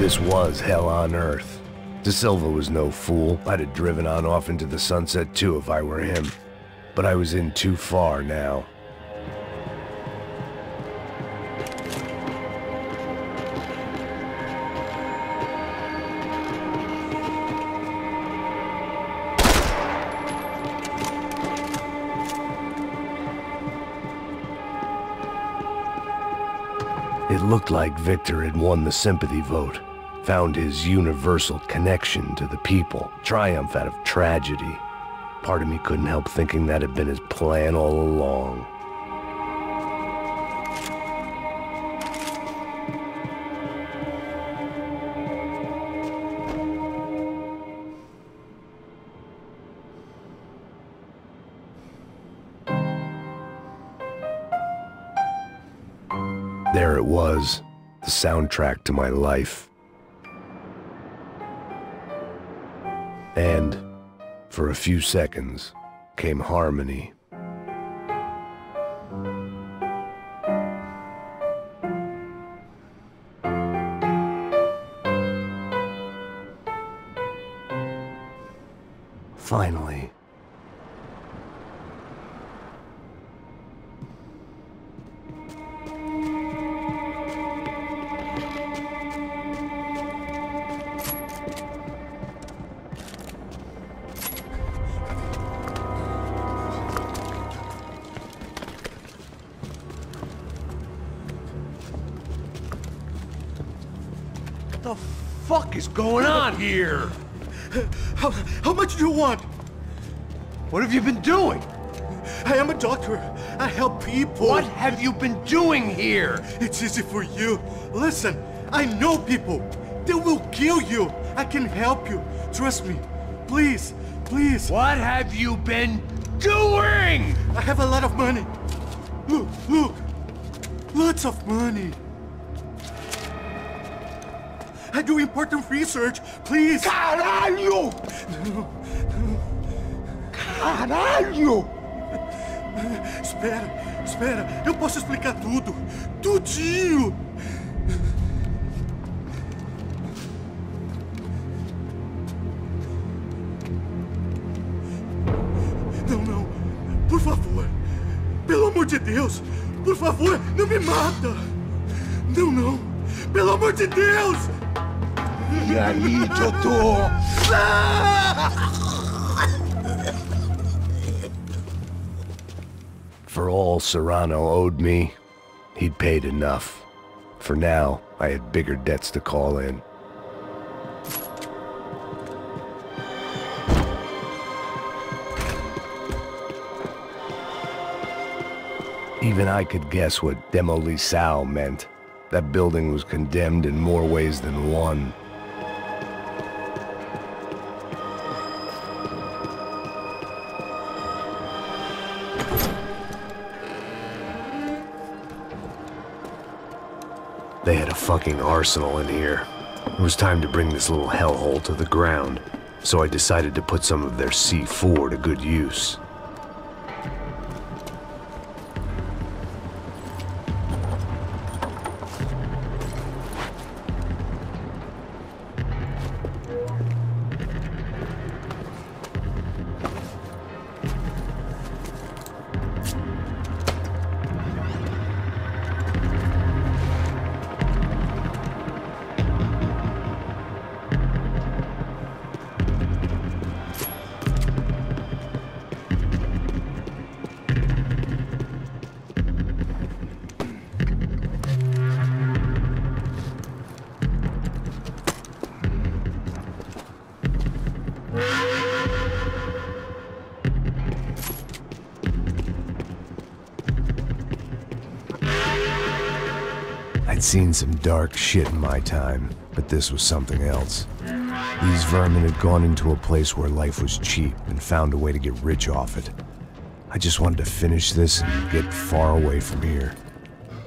This was hell on earth. De Silva was no fool. I'd have driven on off into the sunset too if I were him. But I was in too far now. It looked like Victor had won the sympathy vote, found his universal connection to the people, triumph out of tragedy. Part of me couldn't help thinking that had been his plan all along. There it was, the soundtrack to my life. And, for a few seconds, came harmony. Finally. What the fuck is going on here? How much do you want? What have you been doing? I am a doctor. I help people. What have you been doing here? It's easy for you. Listen, I know people. They will kill you. I can help you. Trust me. Please, please. What have you been doing? I have a lot of money. Look, look. Lots of money. I do important research. Please. Caralho! Caralho! Espera. Eu posso explicar tudo. Tudinho. Não. Por favor. Pelo amor de Deus. Por favor, não me mata. Não. Pelo amor de Deus. E aí, Totô? For all Serrano owed me, he'd paid enough. For now, I had bigger debts to call in. Even I could guess what Demolisal meant. That building was condemned in more ways than one. They had a fucking arsenal in here. It was time to bring this little hellhole to the ground, so I decided to put some of their C4 to good use. I'd seen some dark shit in my time, but this was something else. These vermin had gone into a place where life was cheap and found a way to get rich off it. I just wanted to finish this and get far away from here.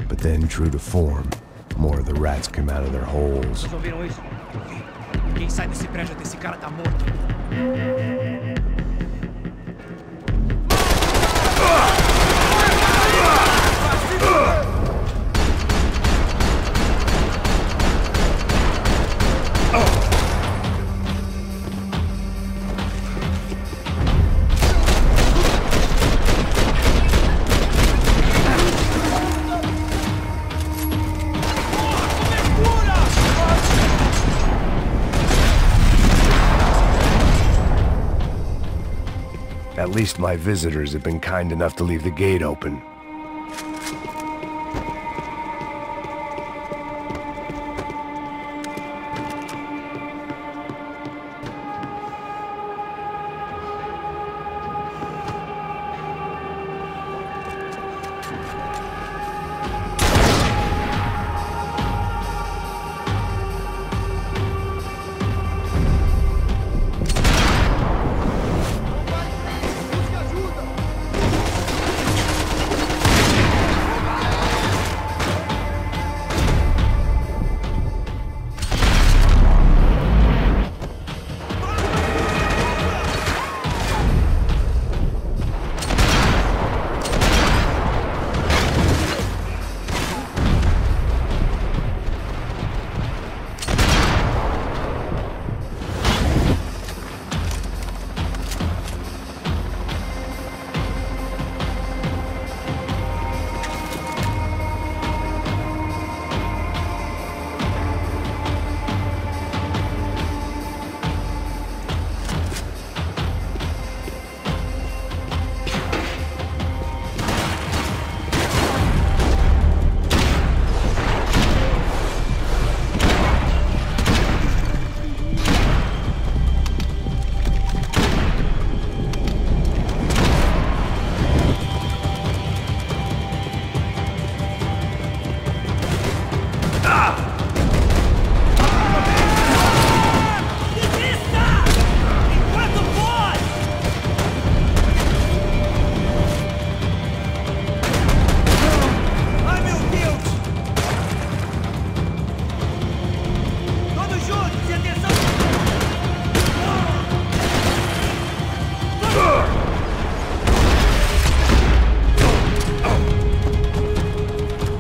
But then, true to form, more of the rats came out of their holes. Vocês ouviram isso? Quem sai desse prédio até esse cara tá morto. At least my visitors have been kind enough to leave the gate open.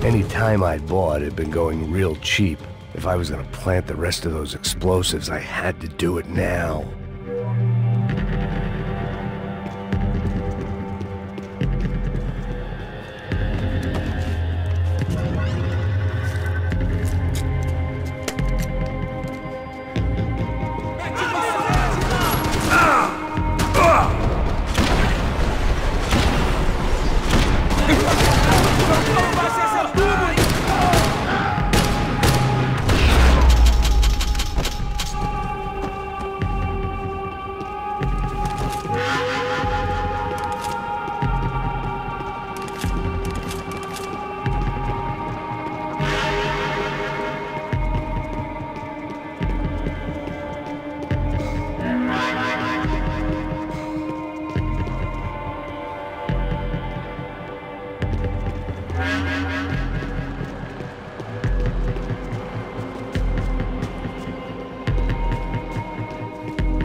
Any time I'd bought had been going real cheap. If I was gonna plant the rest of those explosives, I had to do it now.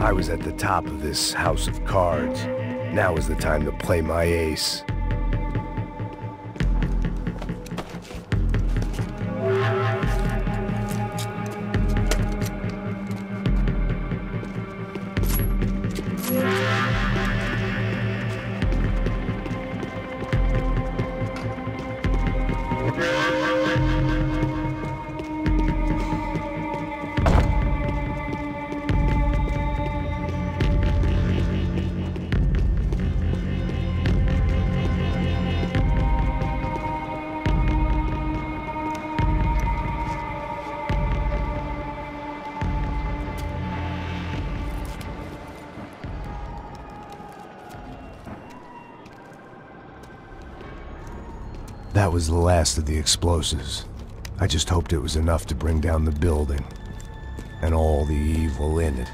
I was at the top of this house of cards. Now is the time to play my ace. That was the last of the explosives. I just hoped it was enough to bring down the building, and all the evil in it.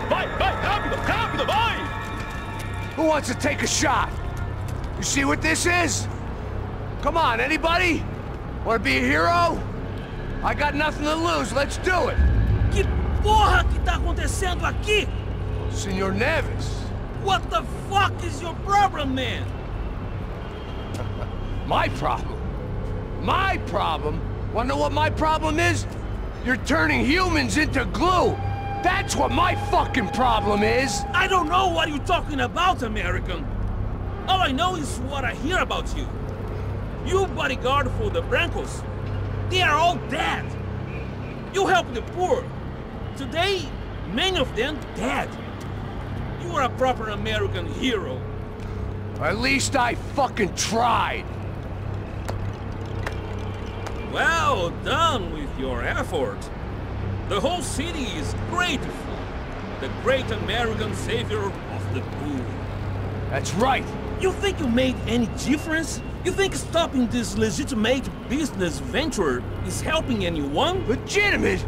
Vai, vai, rápido, rápido, vai! Who wants to take a shot? You see what this is? Come on, anybody? Want to be a hero? I got nothing to lose, let's do it! Que porra que tá acontecendo aqui? Senor Neves. What the fuck is your problem, man? My problem? My problem? Wanna know what my problem is? You're turning humans into glue! That's what my fucking problem is! I don't know what you're talking about, American. All I know is what I hear about you. You bodyguard for the Brancos. They are all dead. You help the poor. Today, many of them dead. You are a proper American hero. At least I fucking tried. Well done with your effort. The whole city is grateful. The great American savior of the poor. That's right. You think you made any difference? You think stopping this legitimate business venture is helping anyone? Legitimate?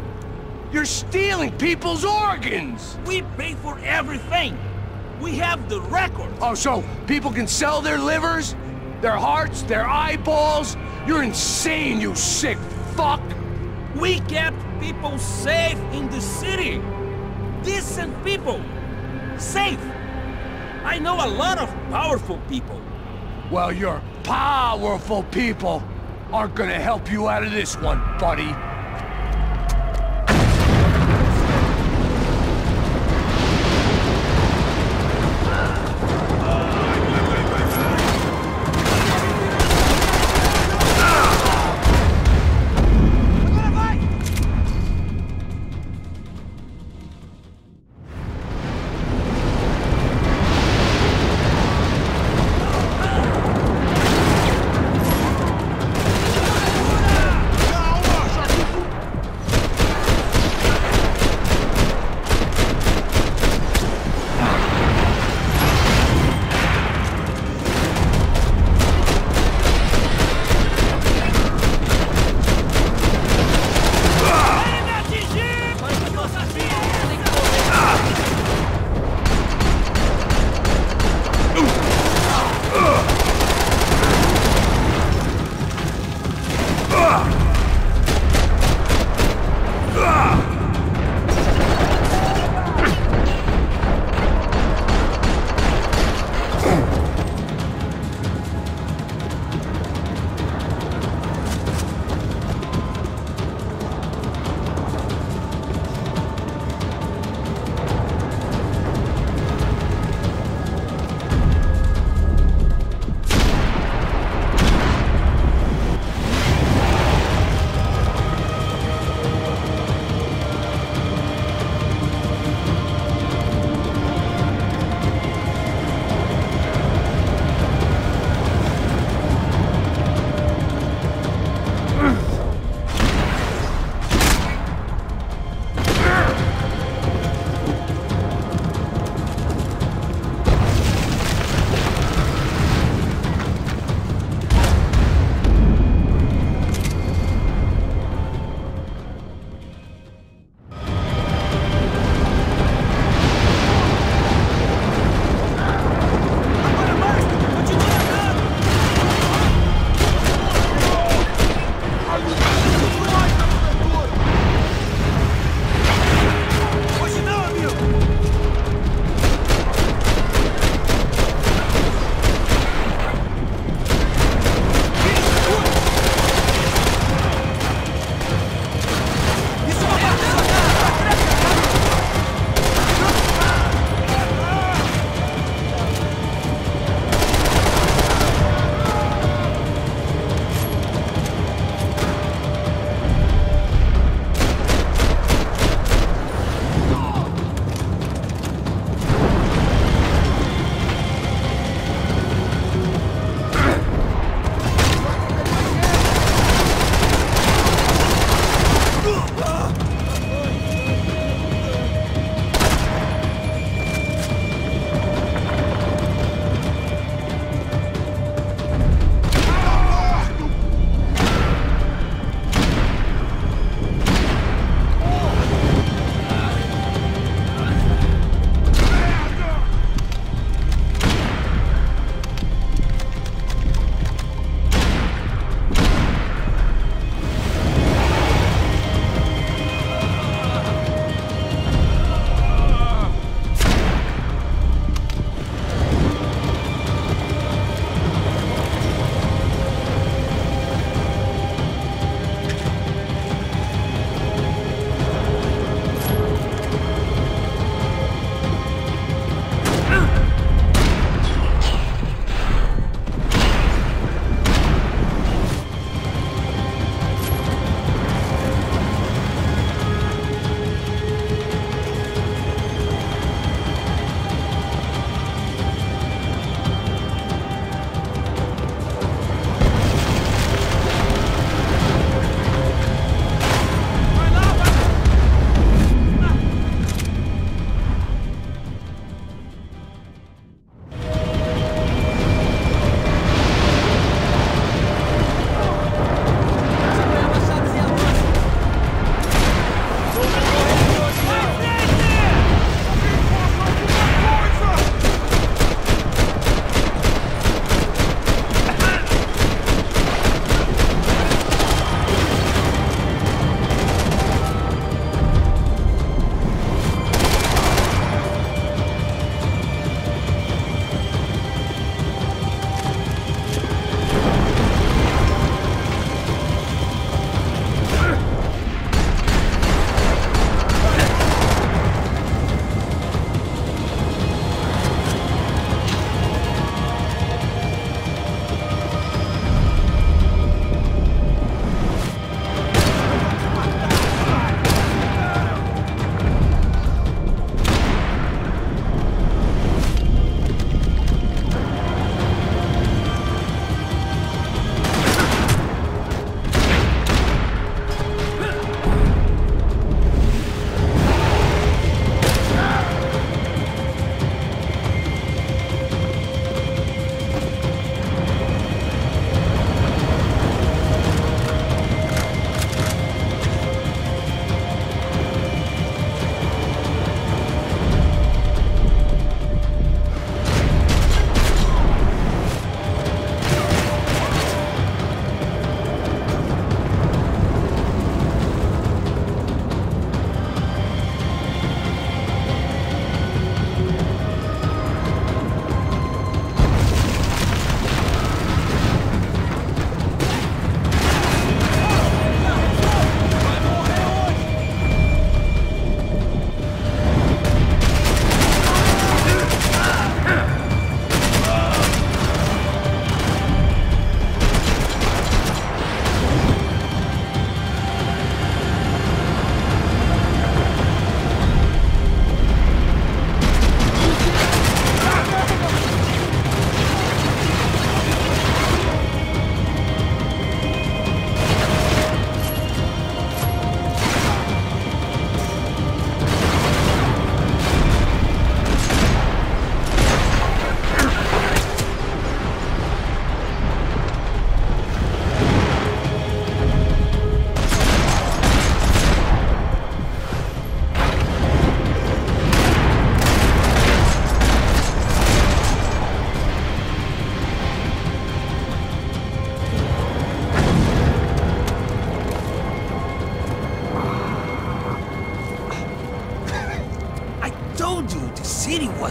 You're stealing people's organs! We pay for everything. We have the record. Oh, so people can sell their livers? Their hearts? Their eyeballs? You're insane, you sick fuck! We kept people safe in the city. Decent people. Safe. I know a lot of powerful people. Well, your powerful people aren't gonna help you out of this one, buddy.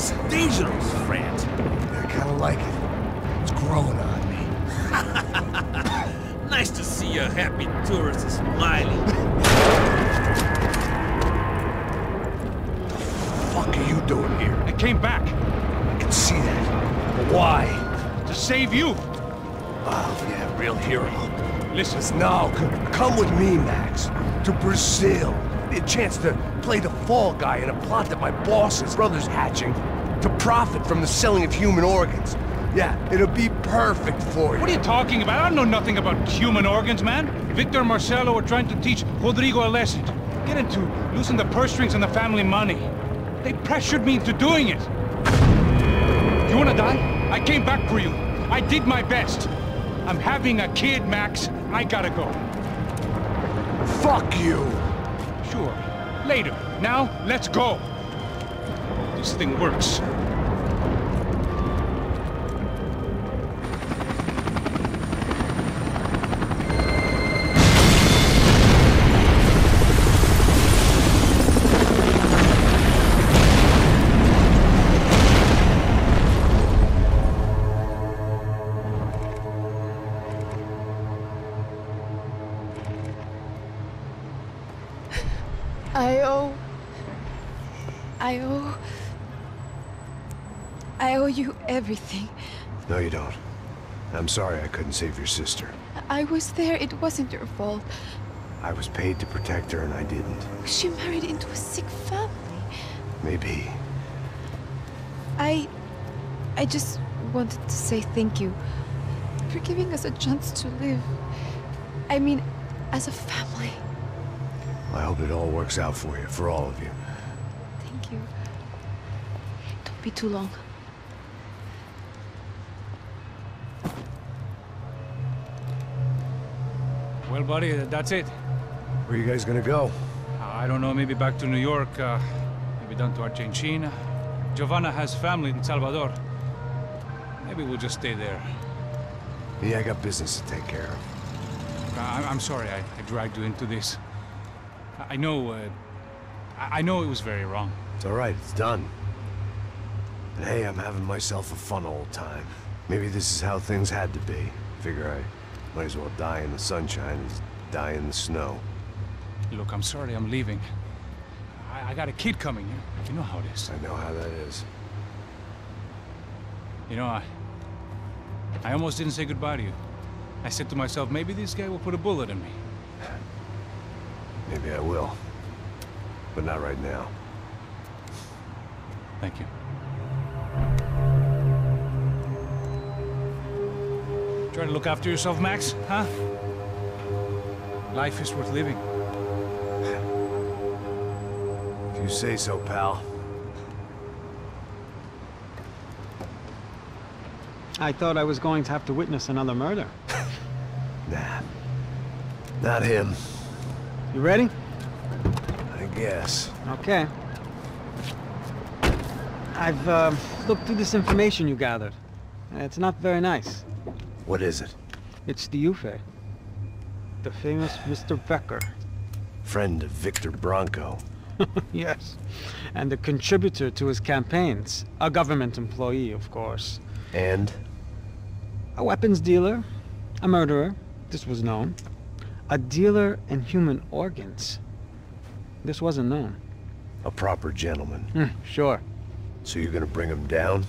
was dangerous, friend. I kinda like it. It's growing on me. Nice to see a happy tourist smiling. What the fuck are you doing here? I came back I can see that. But why? to save you. Oh, yeah, real hero. Listen, No, come with me, Max. To Brazil. A chance to play the fall guy in a plot that my boss's brother's hatching to profit from the selling of human organs. Yeah, it'll be perfect for you. what are you talking about? I don't know nothing about human organs, man. Victor and Marcelo were trying to teach Rodrigo a lesson. Get into losing the purse strings and the family money. They pressured me into doing it. You wanna die? I came back for you. I did my best. I'm having a kid, Max. I gotta go. Fuck you! Sure. Later. Now, let's go. This thing works. I owe you everything. No, you don't. I'm sorry I couldn't save your sister. I was there, it wasn't your fault. I was paid to protect her and I didn't. She married into a sick family. Maybe. I just wanted to say thank you for giving us a chance to live. I mean, as a family. I hope it all works out for you, for all of you. Thank you. Don't be too long. Well, buddy, that's it. Where are you guys gonna go? I don't know, maybe back to New York, maybe down to Argentina. Giovanna has family in Salvador. Maybe we'll just stay there. Yeah, I got business to take care of. I'm sorry I dragged you into this. I know it was very wrong. It's all right, it's done. And hey, I'm having myself a fun old time. Maybe this is how things had to be. Figure I might as well die in the sunshine as die in the snow. Look, I'm sorry I'm leaving. I got a kid coming. You know how it is. I know how that is. You know, I almost didn't say goodbye to you. I said to myself, maybe this guy will put a bullet in me. Maybe I will. But not right now. Thank you. Try to look after yourself, Max, huh? Life is worth living. If you say so, pal. I thought I was going to have to witness another murder. Nah. Not him. You ready? I guess. Okay. I've looked through this information you gathered. It's not very nice. What is it? It's the Ufe. The famous Mr. Becker. Friend of Victor Bronco. Yes. And a contributor to his campaigns. A government employee, of course. And? A weapons dealer. A murderer. This was known. A dealer in human organs. This wasn't known. A proper gentleman. Sure. So you're gonna bring him down?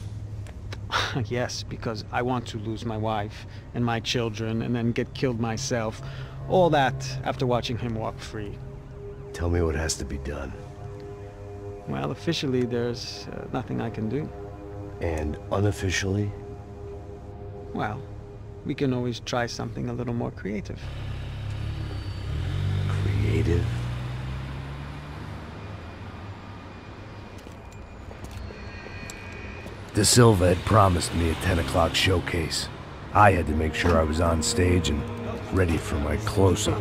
Yes, because I want to lose my wife and my children and then get killed myself. All that after watching him walk free. Tell me what has to be done. Well, officially there's nothing I can do. And unofficially? Well, we can always try something a little more creative. Creative? De Silva had promised me a 10 o'clock showcase. I had to make sure I was on stage and ready for my close-up.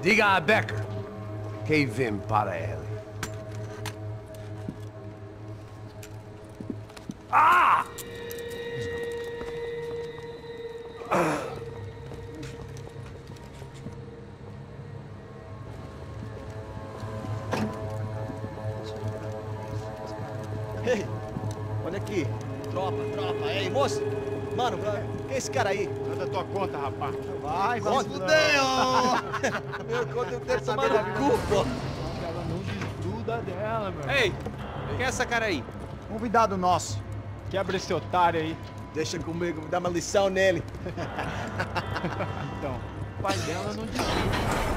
Diga a Becker. Que vim para ele. Ah! Tropa. Ei, moço. Mano, quem é esse cara aí? Manda tua conta, rapaz. Vai fudeu! Meu conta eu tenho que tomar no cu, pô. Ela não desgruda dela, meu. Ei, quem é essa cara aí? Convidado nosso. Quebra esse otário aí. Deixa comigo, me dá uma lição nele. Então, o pai dela não desgruda.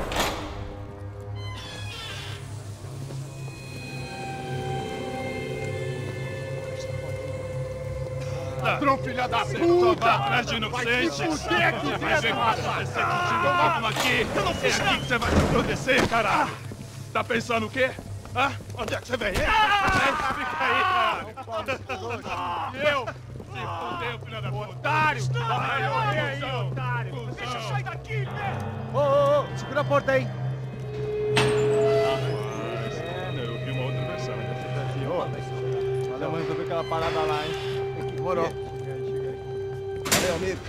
Ladrão, filha da puta! Vai atrás de inocentes! Vai ver o que vai acontecer contigo mesmo aqui! É aqui que você vai se acontecer, caralho! Tá pensando o quê? Hã? Onde é que você vem? Fica aí, caralho! E eu? Se fodeu, filha da puta! Otário! Vai morrer aí, otário! Deixa eu sair daqui, velho! Ô, segura a porta aí! Eu vi uma outra versão. Valeu, mãe, resolver aquela parada lá, hein? Demorou. Valeu, amigo.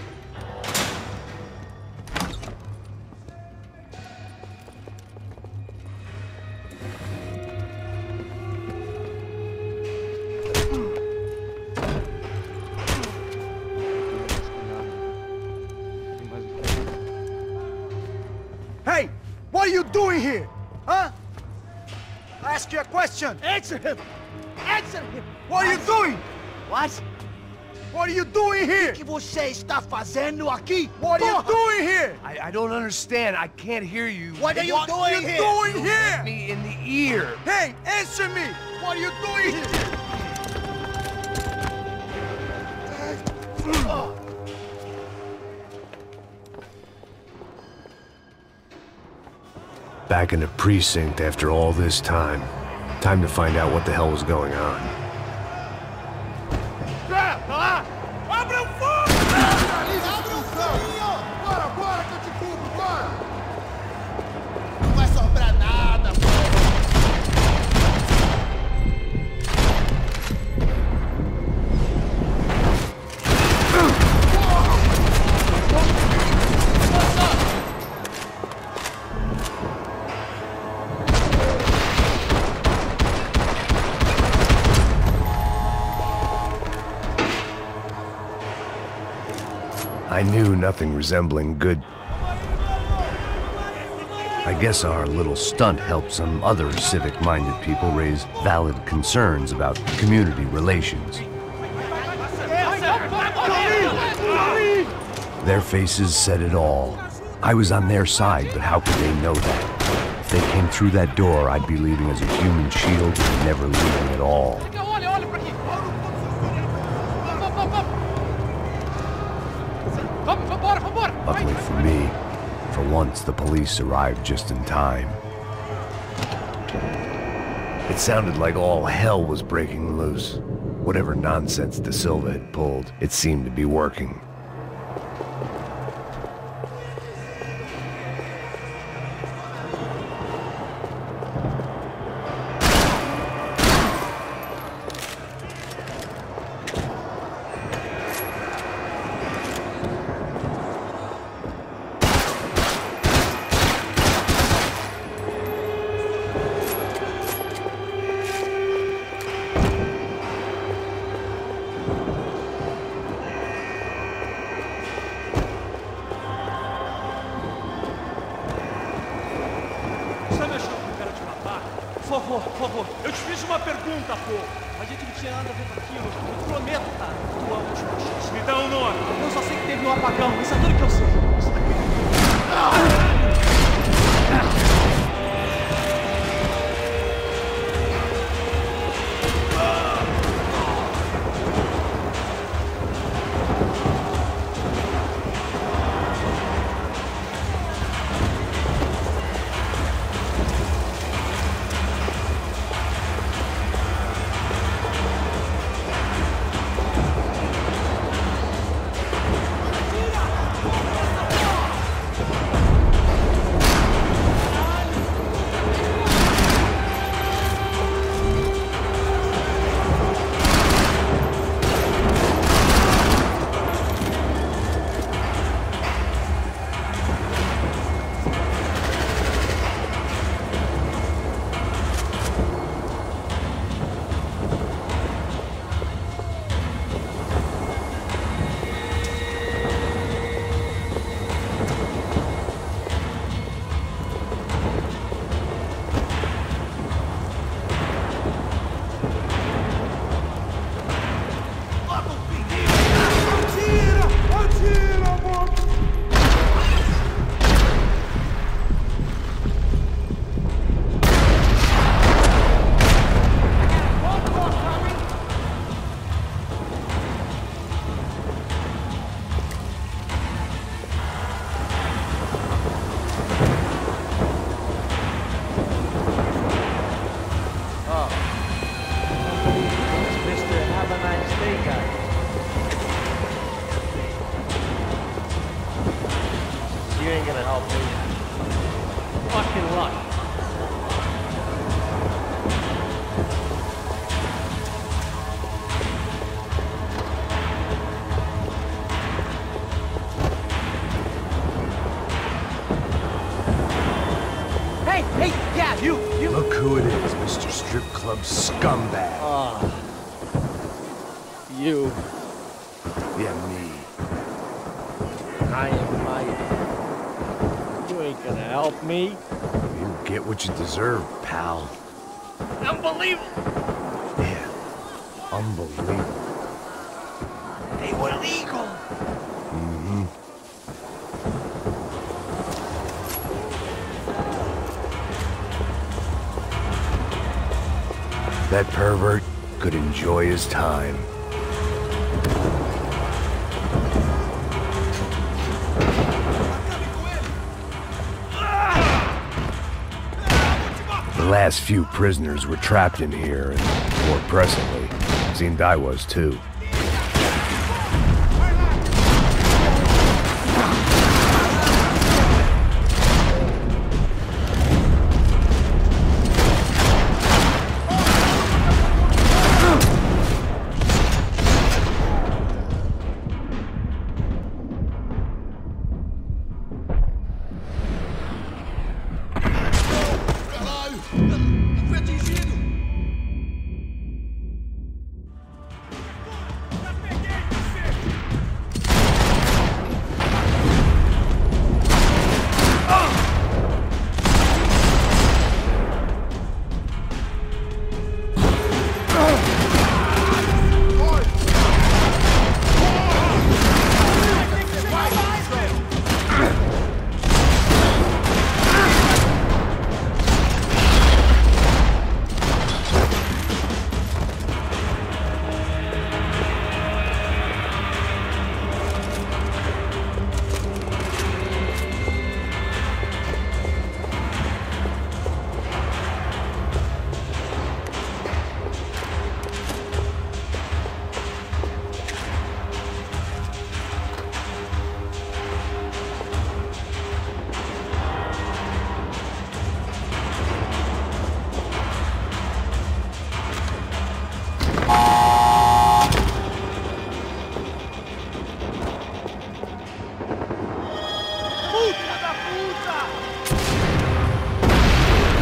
Hey! What are you doing here? Huh? I ask you a question. Answer him! Answer him! What are you doing? What? What are you doing here? O que você está fazendo aqui? What are you doing here? I don't understand. I can't hear you. What are you doing here? Doing here? Me in the ear. Hey, answer me! What are you doing here? Back in the precinct after all this time. Time to find out what the hell was going on. Abre o fogo! Abre o fogo! Bora, bora que eu te cubro, bora! Não vai sobrar nada, pô. I knew nothing resembling good. I guess our little stunt helped some other civic-minded people raise valid concerns about community relations. Their faces said it all. I was on their side, but how could they know that? If they came through that door, I'd be leaving as a human shield and never leaving at all. Luckily for me, for once the police arrived just in time. It sounded like all hell was breaking loose. Whatever nonsense De Silva had pulled, it seemed to be working. Por favor, eu te fiz uma pergunta, pô. A gente não tinha nada a ver com aquilo. Eu prometo, cara. Tu ama os machistas. Me dá um nome. Eu só sei que teve um apagão. Isso é tudo que eu sei. help me. Fucking luck. Hey, yeah, you. Look who it is, Mr. Strip Club Scumbag. You. Yeah, me. I am Mike. You ain't gonna help me. You get what you deserve, pal. Unbelievable. Yeah, unbelievable. They were legal. Mm-hmm. That pervert could enjoy his time. The last few prisoners were trapped in here, and more pressingly, seemed I was too.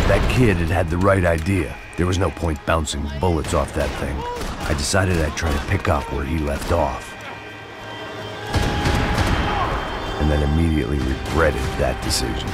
That kid had the right idea. There was no point bouncing bullets off that thing. I decided I'd try to pick up where he left off. And then immediately regretted that decision.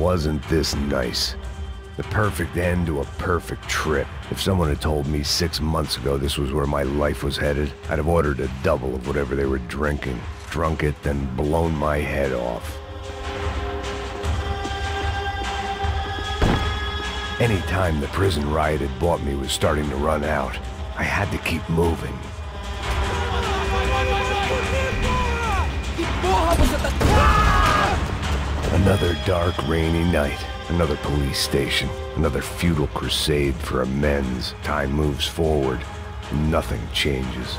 wasn't this nice. The perfect end to a perfect trip. If someone had told me 6 months ago this was where my life was headed, I'd have ordered a double of whatever they were drinking, drunk it, then blown my head off. Any time the prison riot had bought me was starting to run out. I had to keep moving. Another dark, rainy night. Another police station. Another futile crusade for amends. Time moves forward, and nothing changes.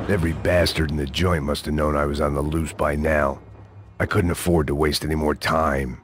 Every bastard in the joint must have known I was on the loose by now. I couldn't afford to waste any more time.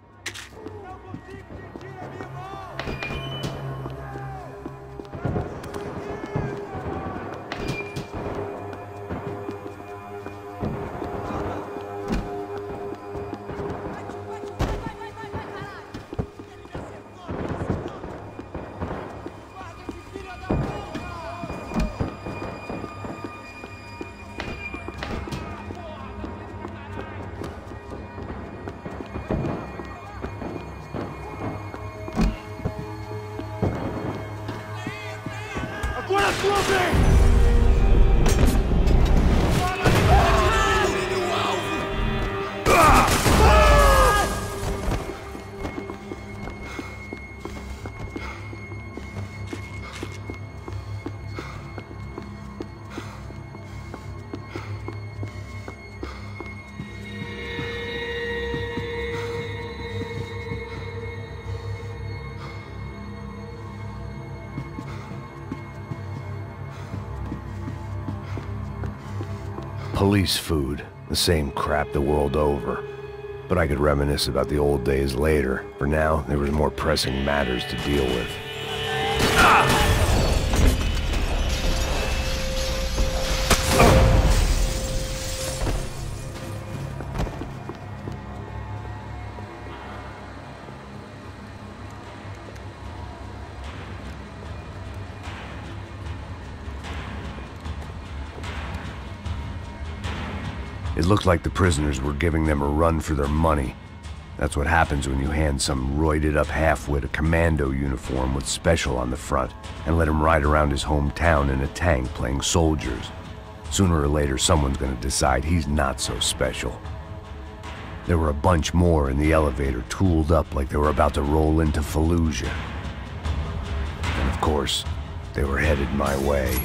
Police food, the same crap the world over. But I could reminisce about the old days later. For now, there was more pressing matters to deal with. It looked like the prisoners were giving them a run for their money. That's what happens when you hand some roided-up halfwit a commando uniform with special on the front and let him ride around his hometown in a tank playing soldiers. Sooner or later, someone's gonna decide he's not so special. There were a bunch more in the elevator, tooled up like they were about to roll into Fallujah. And of course, they were headed my way.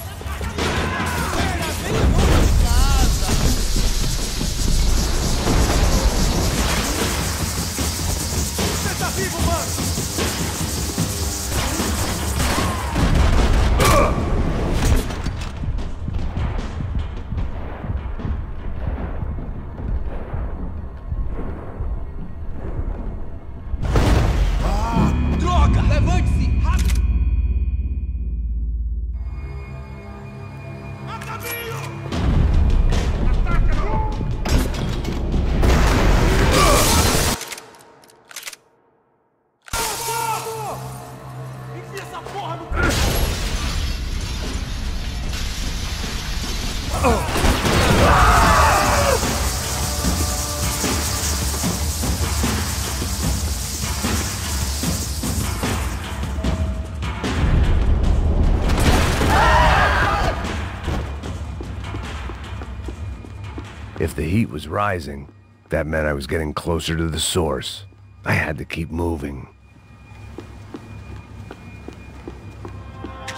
If the heat was rising, that meant I was getting closer to the source. I had to keep moving.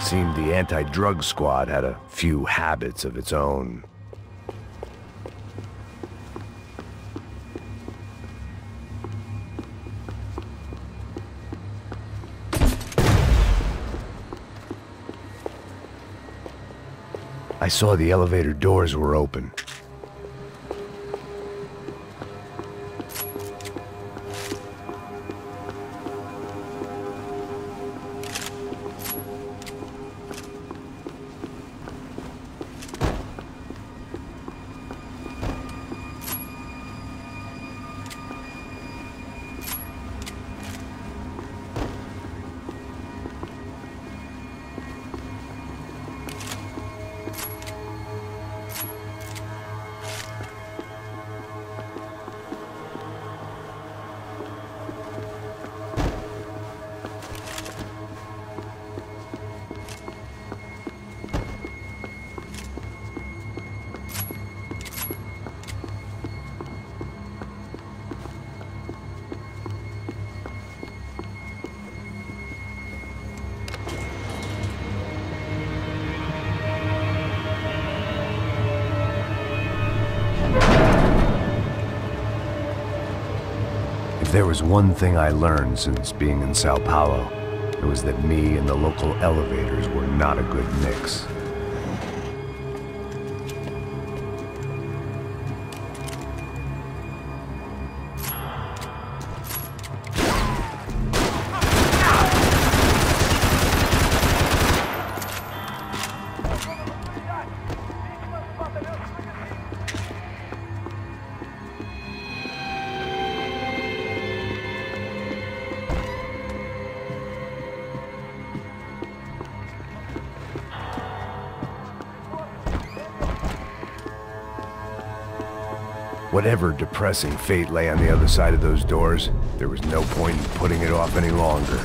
Seemed the anti-drug squad had a few habits of its own. I saw the elevator doors were open. If there was one thing I learned since being in Sao Paulo, it was that me and the local elevators were not a good mix. Whatever depressing fate lay on the other side of those doors, there was no point in putting it off any longer.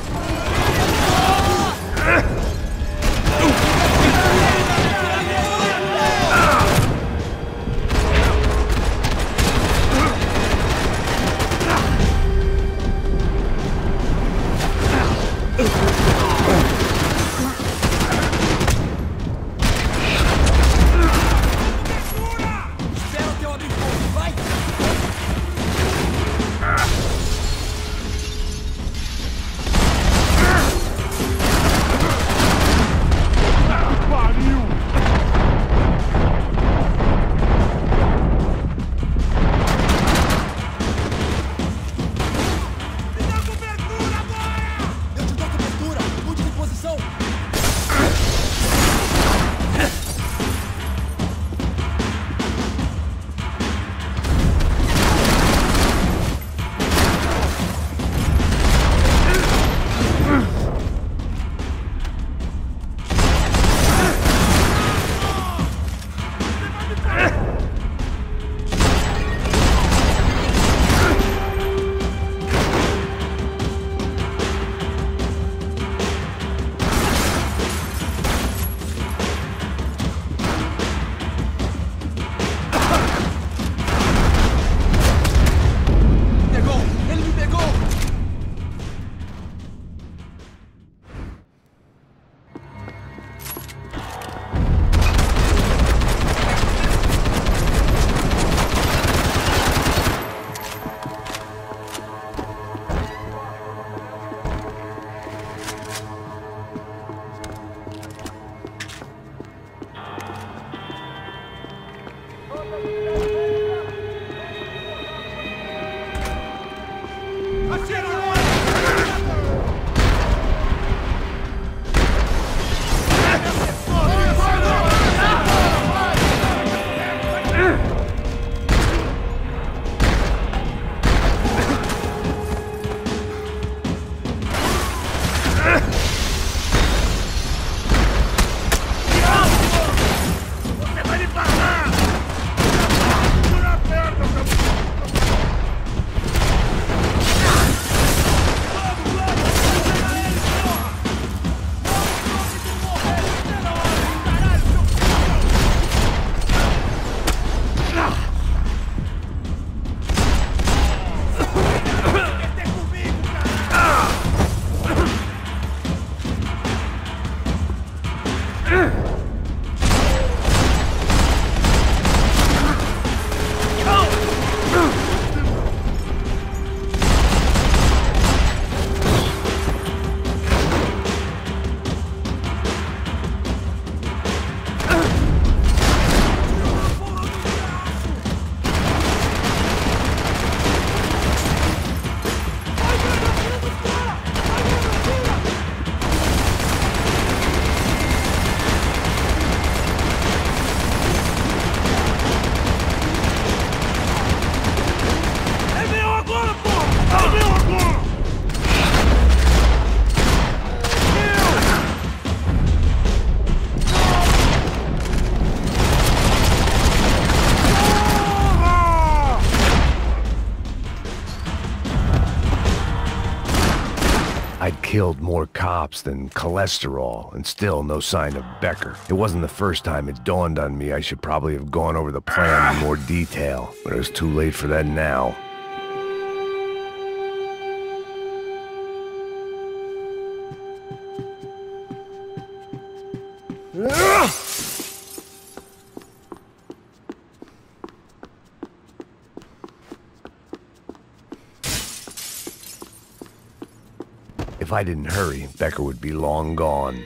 I'd killed more cops than cholesterol, and still no sign of Becker. It wasn't the first time it dawned on me I should probably have gone over the plan in more detail, but it was too late for that now. If I didn't hurry, Becker would be long gone.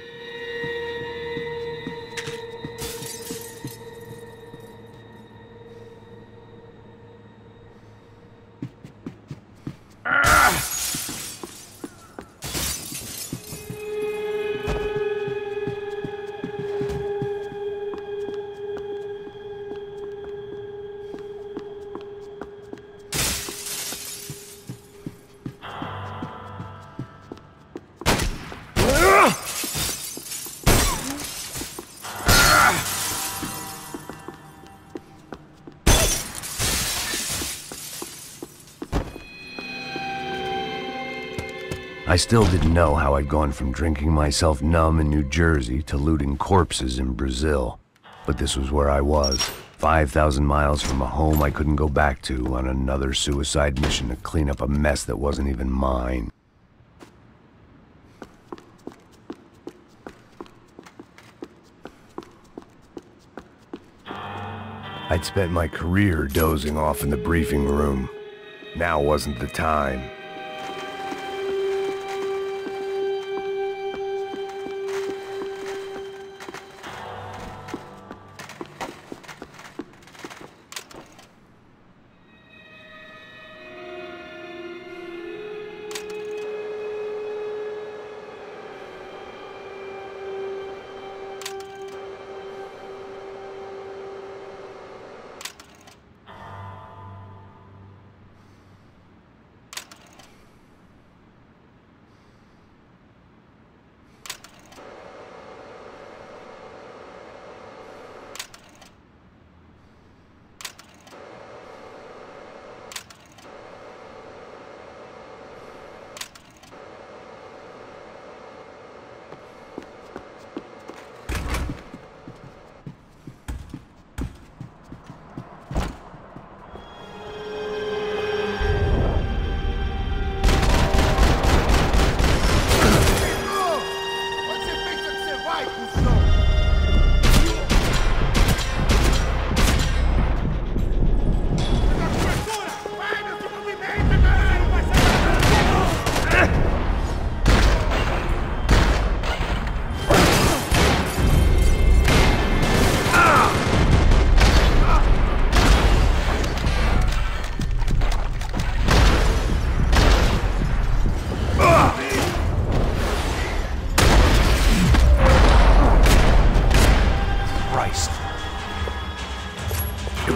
I still didn't know how I'd gone from drinking myself numb in New Jersey to looting corpses in Brazil. But this was where I was, 5,000 miles from a home I couldn't go back to, on another suicide mission to clean up a mess that wasn't even mine. I'd spent my career dozing off in the briefing room. Now wasn't the time.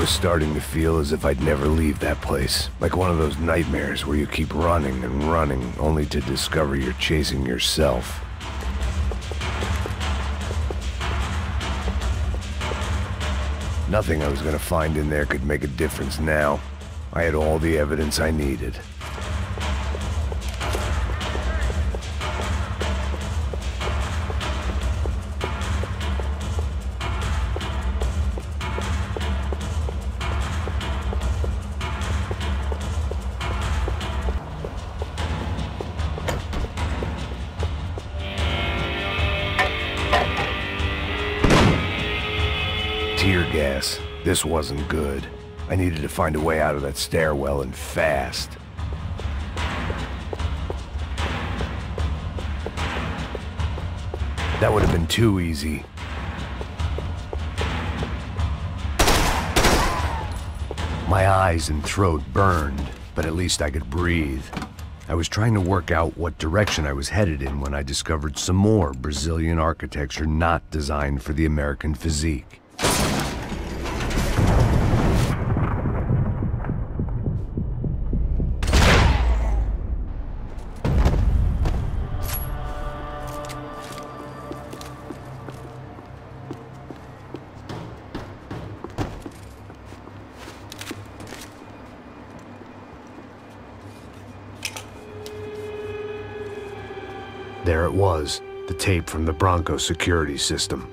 Starting to feel as if I'd never leave that place. Like one of those nightmares where you keep running and running, only to discover you're chasing yourself. Nothing I was gonna find in there could make a difference now. I had all the evidence I needed. tear gas. This wasn't good. I needed to find a way out of that stairwell and fast. That would have been too easy. My eyes and throat burned, but at least I could breathe. I was trying to work out what direction I was headed in when I discovered some more Brazilian architecture not designed for the American physique. There it was, the tape from the Bronco security system.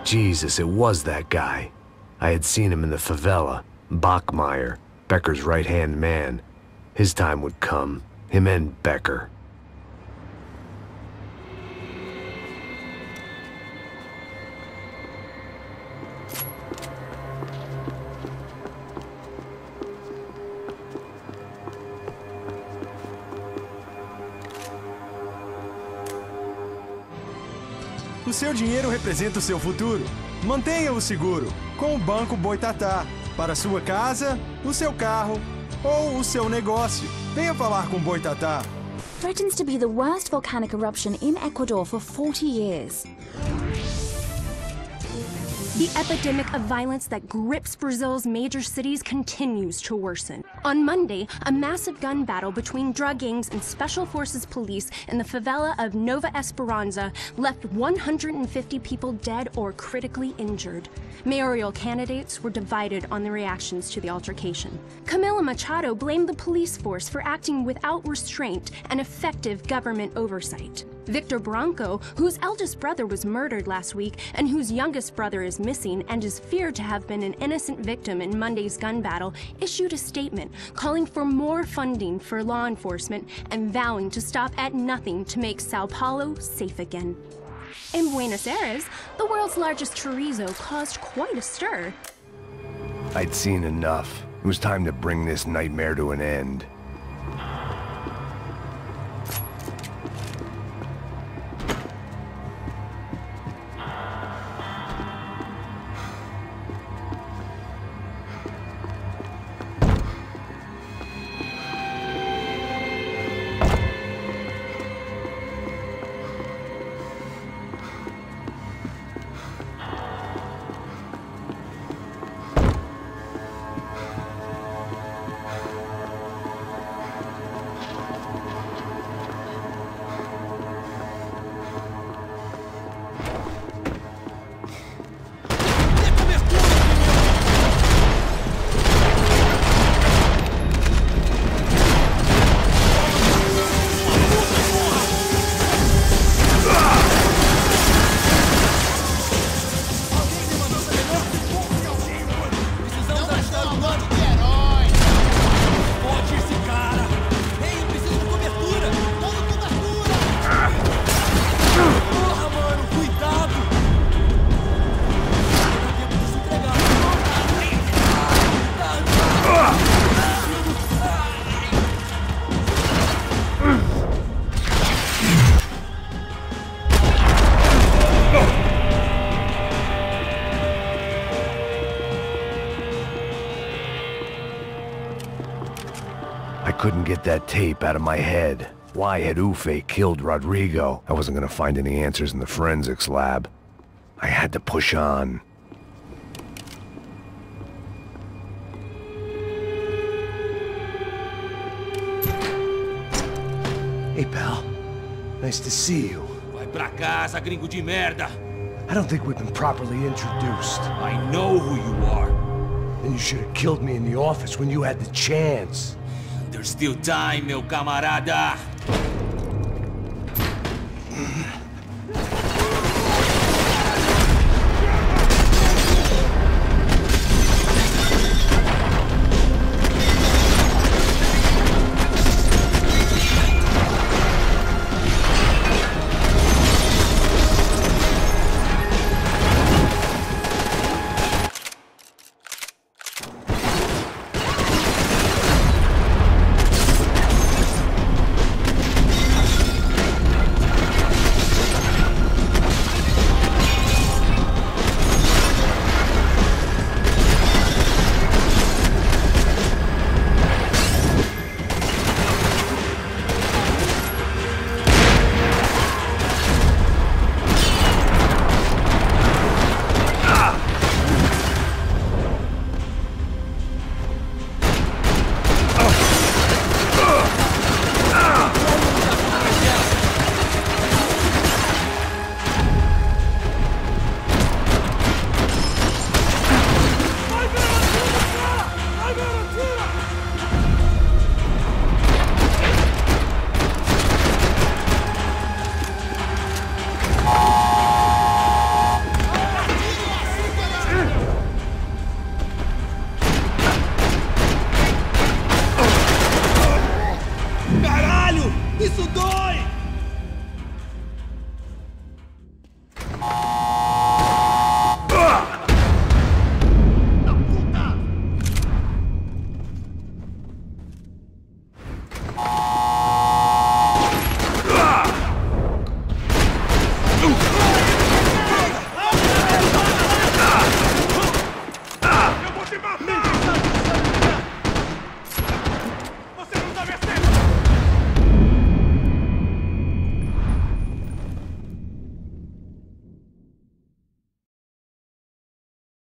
Jesus, it was that guy. I had seen him in the favela, Bachmeyer, Becker's right-hand man. His time would come, him and Becker. O seu dinheiro representa o seu futuro. Mantenha-o seguro com o Banco Boitatá. Para sua casa, o seu carro ou o seu negócio. Venha falar com Boitatá. Threatens to be the worst volcanic eruption in Ecuador for 40 years. The epidemic of violence that grips Brazil's major cities continues to worsen. On Monday, a massive gun battle between drug gangs and special forces police in the favela of Nova Esperança left 150 people dead or critically injured. Mayoral candidates were divided on the reactions to the altercation. Camila Machado blamed the police force for acting without restraint and effective government oversight. Victor Branco, whose eldest brother was murdered last week and whose youngest brother is missing and is feared to have been an innocent victim in Monday's gun battle, issued a statement calling for more funding for law enforcement and vowing to stop at nothing to make Sao Paulo safe again. In Buenos Aires, the world's largest chorizo caused quite a stir. I'd seen enough. It was time to bring this nightmare to an end. I couldn't get that tape out of my head. Why had Ufe killed Rodrigo? I wasn't gonna find any answers in the forensics lab. I had to push on. Hey, pal. Nice to see you. Vai pra casa, gringo de merda! I don't think we've been properly introduced. I know who you are. Then you should have killed me in the office when you had the chance. There's still time, meu camarada! Isso dói!